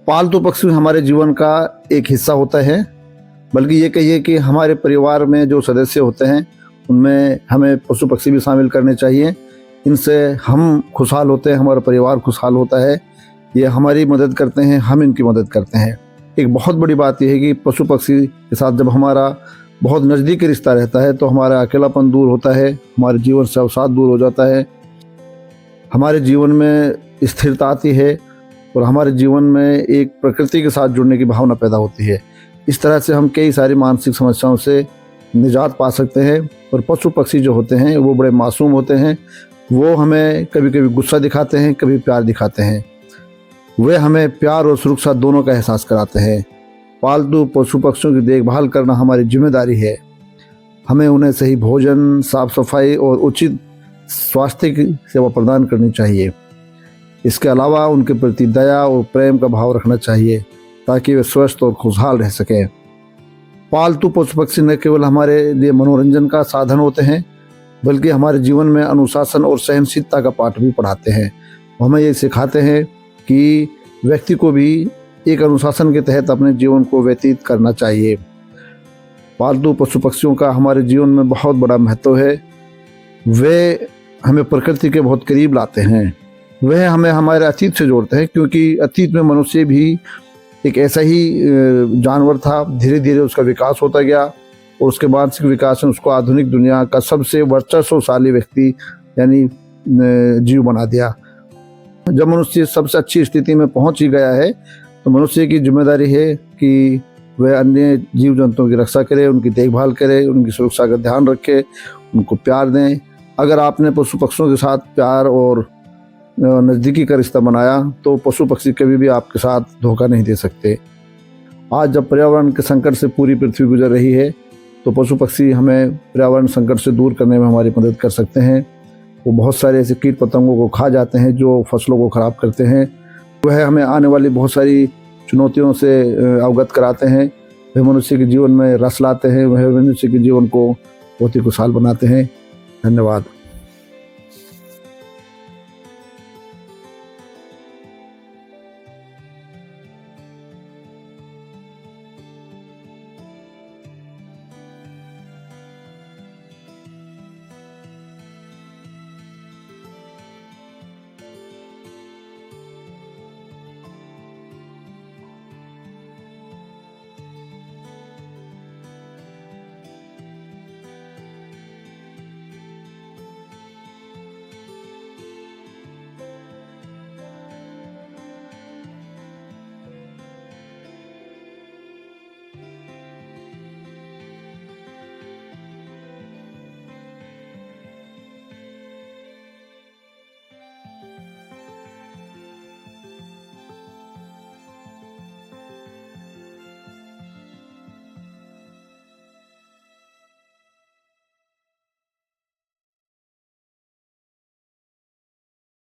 पालतू पक्षी हमारे जीवन का एक हिस्सा होता है, बल्कि ये कहिए कि हमारे परिवार में जो सदस्य होते हैं उनमें हमें पशु पक्षी भी शामिल करने चाहिए। इनसे हम खुशहाल होते हैं, हमारा परिवार खुशहाल होता है, ये हमारी मदद करते हैं, हम इनकी मदद करते हैं। एक बहुत बड़ी बात यह है कि पशु पक्षी के साथ जब हमारा बहुत नज़दीकी रिश्ता रहता है तो हमारा अकेलापन दूर होता है, हमारे जीवन से अवसाद दूर हो जाता है, हमारे जीवन में स्थिरता आती है और हमारे जीवन में एक प्रकृति के साथ जुड़ने की भावना पैदा होती है। इस तरह से हम कई सारी मानसिक समस्याओं से निजात पा सकते हैं। और पशु पक्षी जो होते हैं वो बड़े मासूम होते हैं, वो हमें कभी कभी गुस्सा दिखाते हैं, कभी प्यार दिखाते हैं। वे हमें प्यार और सुरक्षा दोनों का एहसास कराते हैं। पालतू पशु पक्षियों की देखभाल करना हमारी जिम्मेदारी है। हमें उन्हें सही भोजन, साफ सफाई और उचित स्वास्थ्य की सेवा प्रदान करनी चाहिए। इसके अलावा उनके प्रति दया और प्रेम का भाव रखना चाहिए ताकि वे स्वस्थ और खुशहाल रह सकें। पालतू पशु पक्षी न केवल हमारे लिए मनोरंजन का साधन होते हैं, बल्कि हमारे जीवन में अनुशासन और सहनशीलता का पाठ भी पढ़ाते हैं। हमें ये सिखाते हैं कि व्यक्ति को भी एक अनुशासन के तहत अपने जीवन को व्यतीत करना चाहिए। पालतू पशु पक्षियों का हमारे जीवन में बहुत बड़ा महत्व है। वे हमें प्रकृति के बहुत करीब लाते हैं। वह हमें हमारे अतीत से जोड़ते हैं, क्योंकि अतीत में मनुष्य भी एक ऐसा ही जानवर था। धीरे धीरे उसका विकास होता गया और उसके मानसिक विकास ने उसको आधुनिक दुनिया का सबसे वर्चस्वशाली व्यक्ति यानी जीव बना दिया। जब मनुष्य सबसे अच्छी स्थिति में पहुंच ही गया है तो मनुष्य की जिम्मेदारी है कि वह अन्य जीव जंतुओं की रक्षा करे, उनकी देखभाल करे, उनकी सुरक्षा का ध्यान रखे, उनको प्यार दें। अगर आपने पशु पक्षियों के साथ प्यार और नज़दीकी का रिश्ता बनाया तो पशु पक्षी कभी भी आपके साथ धोखा नहीं दे सकते। आज जब पर्यावरण के संकट से पूरी पृथ्वी गुजर रही है तो पशु पक्षी हमें पर्यावरण संकट से दूर करने में हमारी मदद कर सकते हैं। वो बहुत सारे ऐसे कीट पतंगों को खा जाते हैं जो फसलों को ख़राब करते हैं। वह हमें आने वाली बहुत सारी चुनौतियों से अवगत कराते हैं। वह मनुष्य के जीवन में रस लाते हैं, वह मनुष्य के जीवन को बहुत ही खुशहाल बनाते हैं। धन्यवाद।